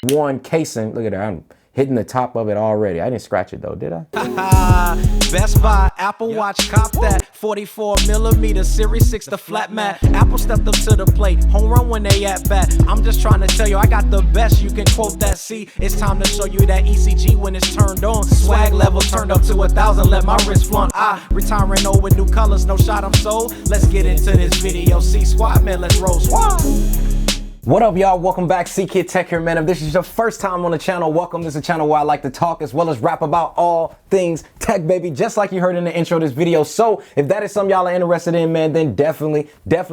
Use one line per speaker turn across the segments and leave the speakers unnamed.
One casing. Look at that. I'm hitting the top of it already. I didn't scratch it though, did I?
Best Buy, Apple Watch, cop that. 44mm Series 6, the flat mat. Apple stepped up to the plate, home run when they at bat. I'm just trying to tell you, I got the best. You can quote that. See, it's time to show you that ECG when it's turned on. Swag level turned up to 1,000. Let my wrist flaunt. I retiring old with new colors. No shot, I'm sold. Let's get into this video. See, squad man, let's roll squad.
What up, y'all? Welcome back. CKid Tech here, man. If this is your first time on the channel, welcome. This is a channel where I like to talk as well as rap about all things tech, baby, just like you heard in the intro of this video. So if that is something y'all are interested in, man, then definitely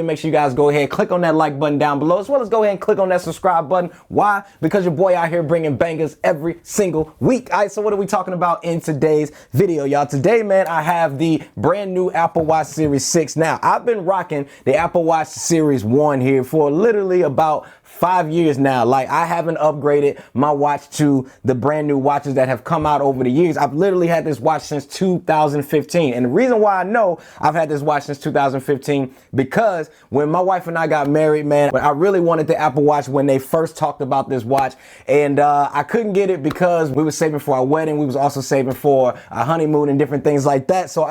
make sure you guys go ahead, click on that like button down below, as well as go ahead and click on that subscribe button. Why? Because your boy out here bringing bangers every single week. All right, so what are we talking about in today's video, y'all? Today, man, I have the brand new Apple Watch Series 6. Now, I've been rocking the Apple Watch Series 1 here for literally about 5 years now. Like, I haven't upgraded my watch to the brand new watches that have come out over the years. I've literally had this watch since 2015. And the reason why I know I've had this watch since 2015, because when my wife and I got married, man, I really wanted the Apple Watch when they first talked about this watch. And I couldn't get it because we were saving for our wedding. We was also saving for a honeymoon and different things like that. So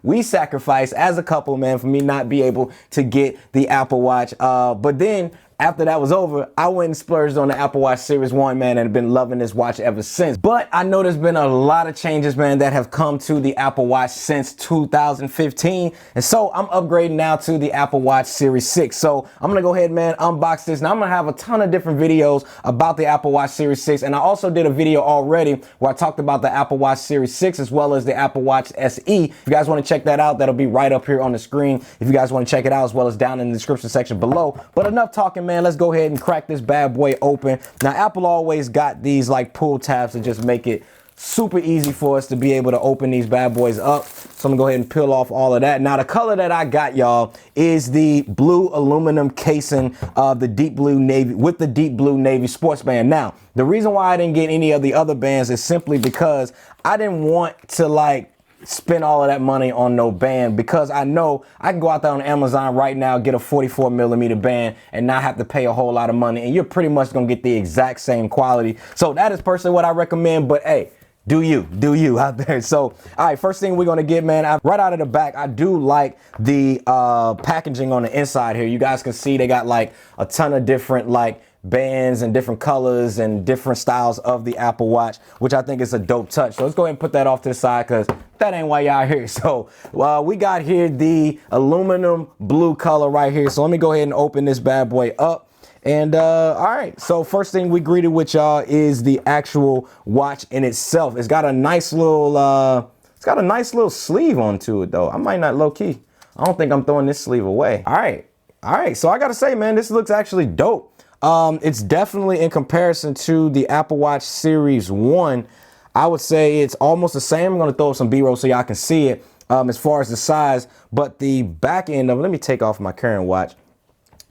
we sacrificed as a couple, man, for me not be able to get the Apple Watch. But then after that was over, I went and splurged on the Apple Watch Series 1, man, and have been loving this watch ever since. But I know there's been a lot of changes, man, that have come to the Apple Watch since 2015. And so I'm upgrading now to the Apple Watch Series 6. So I'm going to go ahead, man, unbox this. Now I'm going to have a ton of different videos about the Apple Watch Series 6. And I also did a video already where I talked about the Apple Watch Series 6 as well as the Apple Watch SE. If you guys want to check that out, that'll be right up here on the screen. If you guys want to check it out, as well as down in the description section below. But enough talking, man. Let's go ahead and crack this bad boy open. Now, Apple always got these like pull tabs to just make it super easy for us to be able to open these bad boys up. So I'm gonna go ahead and peel off all of that. Now, the color that I got, y'all, is the blue aluminum casing of the deep blue navy with the deep blue navy sports band. Now, the reason why I didn't get any of the other bands is simply because I didn't want to like spend all of that money on no band, because I know I can go out there on Amazon right now, get a 44mm band and not have to pay a whole lot of money, and you're pretty much gonna get the exact same quality. So that is personally what I recommend, but hey, do you out there. So all right, first thing we're gonna get, man, right out of the back, I do like the packaging on the inside here. You guys can see they got like a ton of different like bands and different colors and different styles of the Apple Watch, which I think is a dope touch. So let's go ahead and put that off to the side, because that ain't why y'all here. So we got here the aluminum blue color right here. So let me go ahead and open this bad boy up. And all right, so first thing we greeted with y'all is the actual watch in itself. It's got a nice little sleeve onto it though. I might not, low key, I don't think I'm throwing this sleeve away. All right, so I gotta say, man, this looks actually dope. It's definitely, in comparison to the Apple Watch Series 1, I would say it's almost the same. I'm going to throw up some B-roll so y'all can see it as far as the size. But the back end of it, let me take off my current watch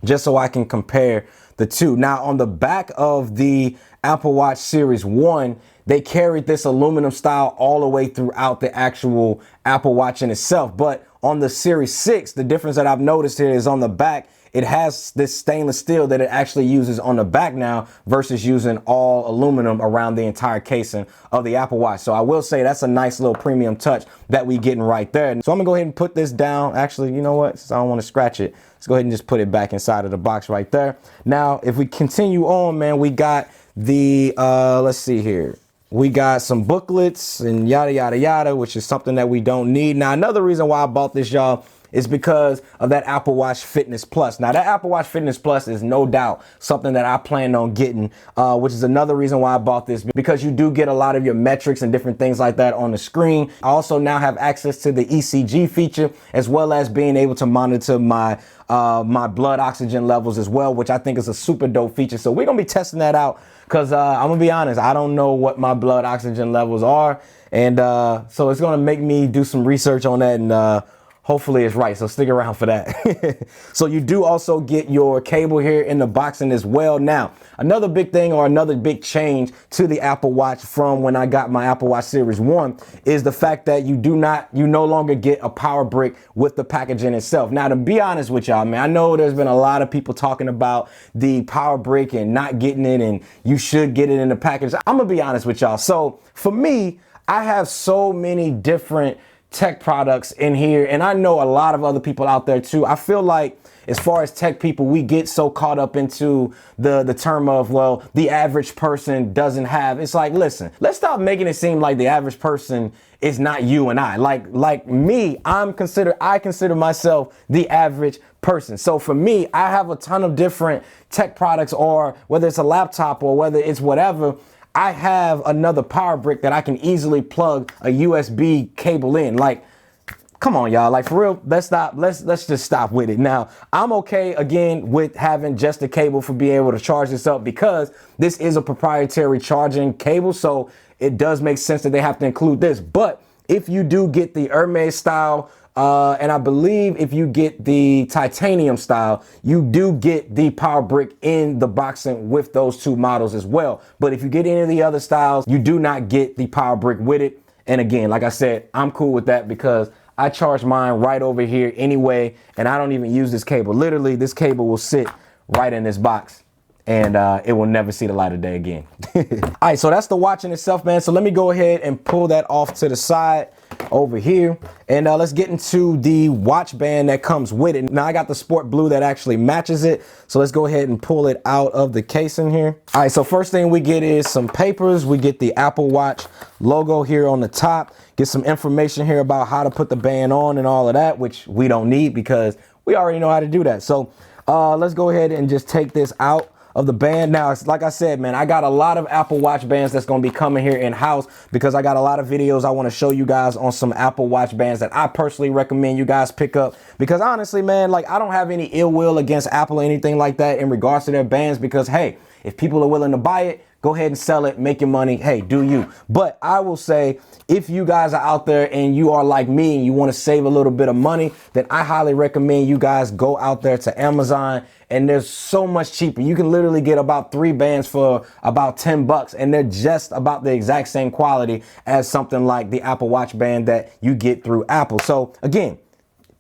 just so I can compare the two. Now, on the back of the Apple Watch Series 1, they carried this aluminum style all the way throughout the actual Apple Watch in itself. But on the Series 6, the difference that I've noticed here is on the back, it has this stainless steel that it actually uses on the back now versus using all aluminum around the entire casing of the Apple Watch. So I will say that's a nice little premium touch that we getting right there. So I'm gonna go ahead and put this down. Actually, you know what? Since I don't want to scratch it, let's go ahead and just put it back inside of the box right there. Now, if we continue on, man, we got the, let's see here. We got some booklets and yada, yada, yada, which is something that we don't need. Now, another reason why I bought this, y'all, is because of that Apple Watch Fitness Plus. Now, that Apple Watch Fitness Plus is no doubt something that I plan on getting, which is another reason why I bought this, because you do get a lot of your metrics and different things like that on the screen. I also now have access to the ECG feature, as well as being able to monitor my my blood oxygen levels as well, which I think is a super dope feature. So we're gonna be testing that out, because I'm gonna be honest, I don't know what my blood oxygen levels are, and so it's gonna make me do some research on that, and Hopefully it's right, so stick around for that. So you do also get your cable here in the boxing as well. Now, another big thing or another big change to the Apple Watch from when I got my Apple Watch Series 1 is the fact that you no longer get a power brick with the packaging itself. Now, to be honest with y'all, man, I know there's been a lot of people talking about the power brick and not getting it, and you should get it in the package. I'm gonna be honest with y'all. So for me, I have so many different tech products in here, and I know a lot of other people out there too. I feel like as far as tech people, we get so caught up into the term of, well, the average person doesn't have. It's like, listen, let's stop making it seem like the average person is not you and I. Like me, I consider myself the average person. So for me, I have a ton of different tech products, or whether it's a laptop or whether it's whatever, I have another power brick that I can easily plug a USB cable in. Like, come on, y'all. Like, for real, let's just stop with it. Now, I'm okay again with having just a cable for being able to charge this up, because this is a proprietary charging cable. So it does make sense that they have to include this. But if you do get the Hermes style, and I believe if you get the titanium style, you do get the power brick in the boxing with those two models as well. But if you get any of the other styles, you do not get the power brick with it. And again, like I said, I'm cool with that because I charge mine right over here anyway, and I don't even use this cable. Literally, this cable will sit right in this box, and it will never see the light of day again. All right, so that's the watch in itself, man. So let me go ahead and pull that off to the side over here, and let's get into the watch band that comes with it. Now, I got the sport blue that actually matches it, so let's go ahead and pull it out of the casing here. All right, so first thing we get is some papers. We get the Apple Watch logo here on the top, get some information here about how to put the band on and all of that, which we don't need because we already know how to do that. So let's go ahead and just take this out of the band. Now, it's like I said, man, I got a lot of Apple Watch bands that's going to be coming here in house, because I got a lot of videos I want to show you guys on some Apple Watch bands that I personally recommend you guys pick up, because honestly, man, like, I don't have any ill will against Apple or anything like that in regards to their bands, because hey, if people are willing to buy it, go ahead and sell it, make your money. Hey, do you. But I will say, if you guys are out there and you are like me and you want to save a little bit of money, then I highly recommend you guys go out there to Amazon, and they're so much cheaper. You can literally get about 3 bands for about 10 bucks, and they're just about the exact same quality as something like the Apple Watch band that you get through Apple. So again,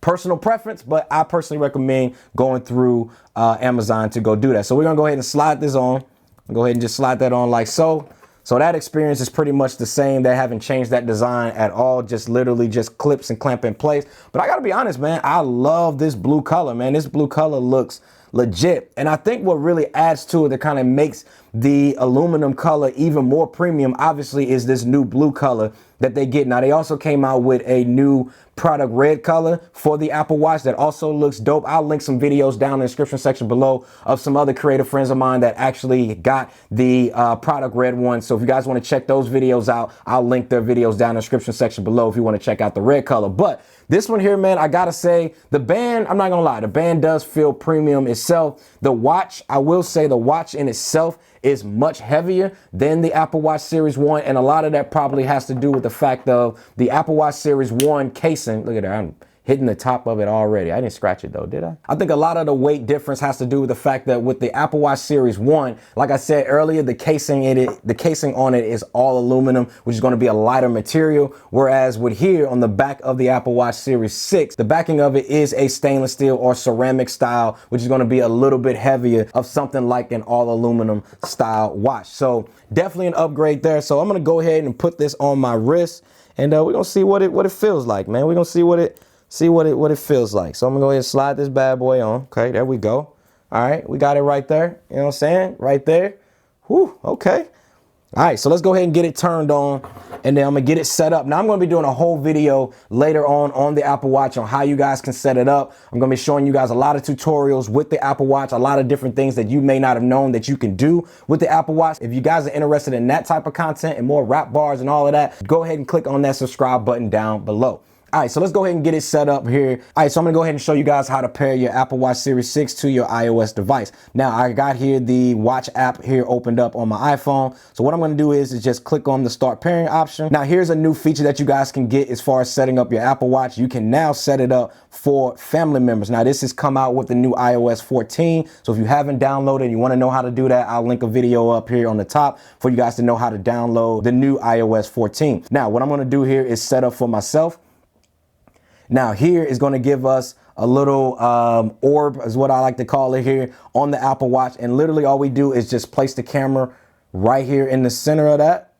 personal preference, but I personally recommend going through Amazon to go do that. So we're gonna go ahead and slide this on. Go ahead and just slide that on like so. So that experience is pretty much the same. They haven't changed that design at all. Just literally just clips and clamp in place. But I gotta be honest, man, I love this blue color, man. This blue color looks legit. And I think what really adds to it, that kind of makes the aluminum color even more premium, obviously, is this new blue color that they get. Now, they also came out with a new product red color for the Apple Watch that also looks dope. I'll link some videos down in the description section below of some other creative friends of mine that actually got the product red one. So if you guys want to check those videos out, I'll link their videos down in the description section below if you want to check out the red color. But this one here, man, I gotta say, the band, I'm not gonna lie, the band does feel premium itself. The watch, I will say, the watch in itself is much heavier than the Apple Watch Series 1, and a lot of that probably has to do with the fact of the Apple Watch Series 1 casing. Look at that, I'm hitting the top of it already. I didn't scratch it though, did I? I think a lot of the weight difference has to do with the fact that with the Apple Watch Series 1, like I said earlier, the casing on it is all aluminum, which is going to be a lighter material, whereas with here on the back of the Apple Watch Series 6, the backing of it is a stainless steel or ceramic style, which is going to be a little bit heavier of something like an all aluminum style watch. So definitely an upgrade there. So I'm going to go ahead and put this on my wrist, and we're going to see what it feels like, man. We're going to see what it feels like. So I'm gonna go ahead and slide this bad boy on. Okay, there we go. All right, we got it right there. You know what I'm saying? Right there. Whew, okay. All right, so let's go ahead and get it turned on, and then I'm gonna get it set up. Now I'm gonna be doing a whole video later on the Apple Watch on how you guys can set it up. I'm gonna be showing you guys a lot of tutorials with the Apple Watch, a lot of different things that you may not have known that you can do with the Apple Watch. If you guys are interested in that type of content and more rap bars and all of that, go ahead and click on that subscribe button down below. All right, so let's go ahead and get it set up here. All right, so I'm gonna go ahead and show you guys how to pair your Apple Watch Series 6 to your iOS device. Now, I got here the Watch app here opened up on my iPhone. So what I'm gonna do is just click on the Start Pairing option. Now, here's a new feature that you guys can get as far as setting up your Apple Watch. You can now set it up for family members. Now, this has come out with the new iOS 14. So if you haven't downloaded and you wanna know how to do that, I'll link a video up here on the top for you guys to know how to download the new iOS 14. Now, what I'm gonna do here is set up for myself. Now here is going to give us a little orb is what I like to call it here on the Apple Watch. And literally all we do is just place the camera right here in the center of that.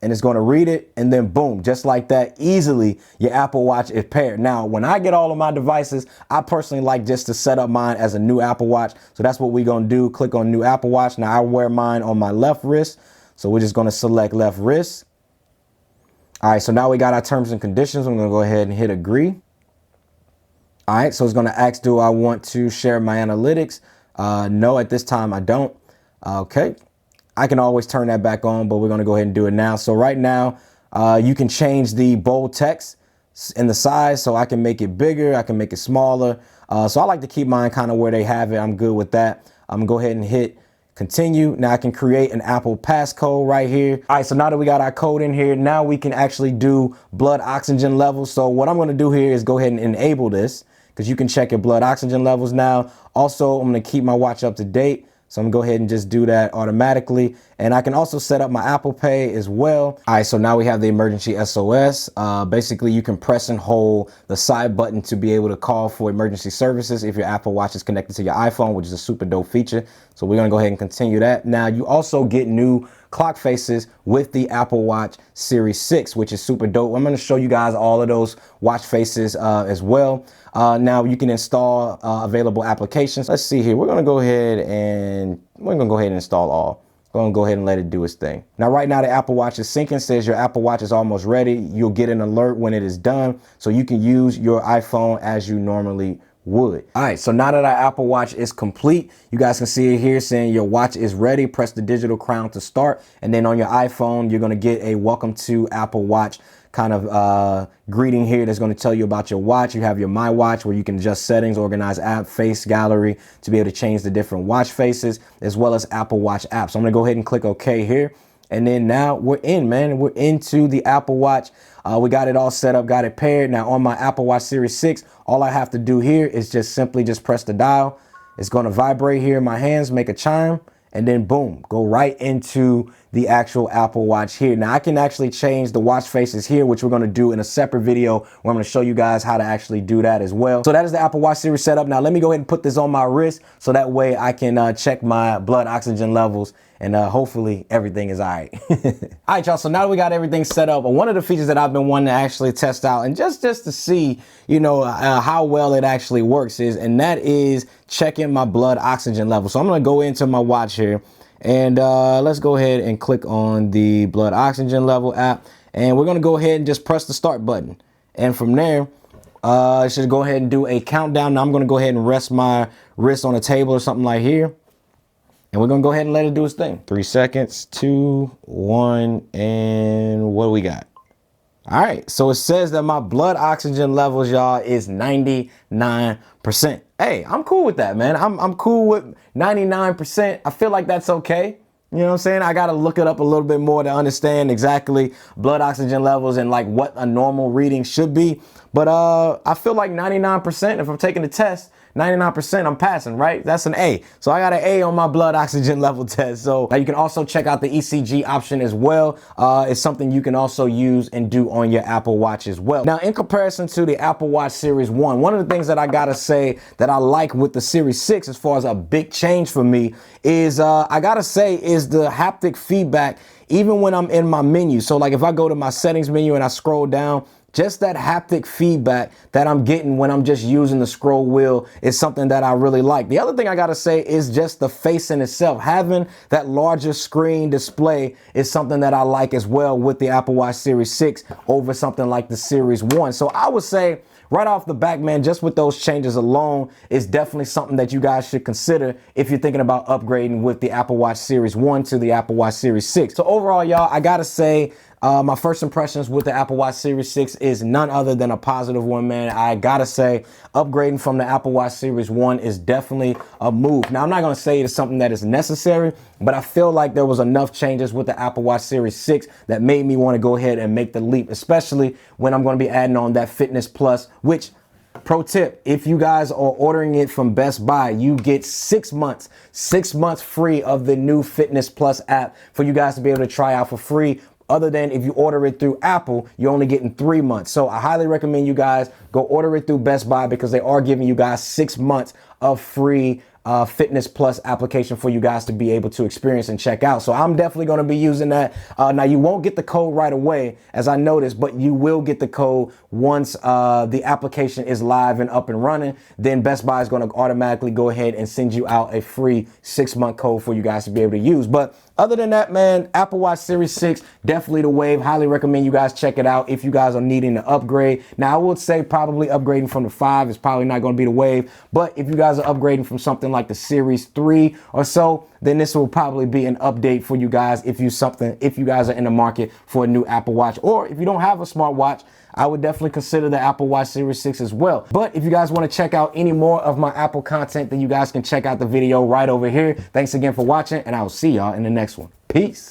And it's going to read it. And then boom, just like that, easily your Apple Watch is paired. Now, when I get all of my devices, I personally like just to set up mine as a new Apple Watch. So that's what we're going to do. Click on new Apple Watch. Now I wear mine on my left wrist. So we're just going to select left wrist. All right, so now we got our terms and conditions. I'm going to go ahead and hit agree. All right, so it's going to ask, do I want to share my analytics? No, at this time I don't. Okay, I can always turn that back on, but we're going to go ahead and do it now. So right now, you can change the bold text in the size, so I can make it bigger, I can make it smaller. So I like to keep mine kind of where they have it. I'm good with that. I'm going to go ahead and hit continue. Now I can create an Apple passcode right here. All right, so now that we got our code in here, now we can actually do blood oxygen levels. So what I'm going to do here is go ahead and enable this, because you can check your blood oxygen levels now. Also, I'm going to keep my watch up to date. So I'm gonna go ahead and just do that automatically. And I can also set up my Apple Pay as well. All right, so now we have the emergency SOS. Basically, you can press and hold the side button to be able to call for emergency services if your Apple Watch is connected to your iPhone, which is a super dope feature. So we're gonna go ahead and continue that. Now, you also get new clock faces with the Apple Watch Series 6, which is super dope. I'm gonna show you guys all of those watch faces as well. Now you can install available applications. Let's see here. We're gonna go ahead and install all. We're gonna go ahead and let it do its thing. Now, right now the Apple Watch is syncing, says your Apple Watch is almost ready. You'll get an alert when it is done, so you can use your iPhone as you normally would. All right, so now that our Apple Watch is complete, you guys can see it here saying your watch is ready. Press the digital crown to start, and then on your iPhone, you're gonna get a welcome to Apple Watch kind of greeting here that's going to tell you about your watch. You have your My Watch, where you can adjust settings, organize app, face gallery to be able to change the different watch faces, as well as Apple Watch apps. So I'm going to go ahead and click OK here. And then now we're in, man. We're into the Apple Watch. We got it all set up, got it paired. Now on my Apple Watch Series 6, all I have to do here is just simply press the dial. It's going to vibrate here in my hands, make a chime, and then boom, go right into the actual Apple Watch here. Now I can actually change the watch faces here, which we're gonna do in a separate video where I'm gonna show you guys how to actually do that as well. So that is the Apple Watch Series setup. Now let me go ahead and put this on my wrist so that way I can check my blood oxygen levels, and hopefully everything is all right. All right, y'all, so now that we got everything set up, one of the features that I've been wanting to actually test out and just to see, you know, how well it actually works and that is checking my blood oxygen level. So I'm gonna go into my watch here, and let's go ahead and click on the blood oxygen level app, and we're gonna go ahead and just press the start button. And from there, it should go ahead and do a countdown. Now I'm gonna go ahead and rest my wrist on a table or something like here. And we're gonna go ahead and let it do its thing. 3 seconds, 2, 1, and what do we got? All right, so it says that my blood oxygen levels, y'all, is 99%. Hey, I'm cool with that, man. I'm cool with 99%. I feel like that's okay. You know what I'm saying? I got to look it up a little bit more to understand exactly blood oxygen levels and like what a normal reading should be. But I feel like 99%, if I'm taking the test, 99% I'm passing, right? That's an A. So I got an A on my blood oxygen level test. So now you can also check out the ECG option as well. It's something you can also use and do on your Apple Watch as well. Now, in comparison to the Apple Watch Series 1, one of the things that I gotta say that I like with the Series 6 as far as a big change for me is I gotta say is the haptic feedback even when I'm in my menu. So like if I go to my settings menu and I scroll down, just that haptic feedback that I'm getting when I'm just using the scroll wheel is something that I really like. The other thing I gotta say is just the face in itself. Having that larger screen display is something that I like as well with the Apple Watch Series 6 over something like the Series 1. So I would say right off the back, man, just with those changes alone is definitely something that you guys should consider if you're thinking about upgrading with the Apple Watch Series 1 to the Apple Watch Series 6. So overall, y'all, I gotta say, My first impressions with the Apple Watch Series 6 is none other than a positive one, man. I gotta say, upgrading from the Apple Watch Series 1 is definitely a move. Now, I'm not gonna say it's something that is necessary, but I feel like there was enough changes with the Apple Watch Series 6 that made me want to go ahead and make the leap, especially when I'm gonna be adding on that Fitness Plus, which, pro tip, if you guys are ordering it from Best Buy, you get 6 months free of the new Fitness Plus app for you guys to be able to try out for free. Other than if you order it through Apple, you're only getting 3 months. So I highly recommend you guys go order it through Best Buy because they are giving you guys 6 months of free Fitness Plus application for you guys to be able to experience and check out. So I'm definitely going to be using that. Now you won't get the code right away, as I noticed, but you will get the code once the application is live and up and running. Then Best Buy is going to automatically go ahead and send you out a free 6-month code for you guys to be able to use. But other than that, man, Apple Watch Series 6, definitely the wave. Highly recommend you guys check it out if you guys are needing to upgrade. Now, I would say probably upgrading from the 5 is probably not going to be the wave. But if you guys are upgrading from something like the Series 3 or so, then this will probably be an update for you guys if you guys are in the market for a new Apple Watch. Or if you don't have a smartwatch, I would definitely consider the Apple Watch Series 6 as well. But if you guys want to check out any more of my Apple content, then you guys can check out the video right over here. Thanks again for watching, and I will see y'all in the next one. Peace.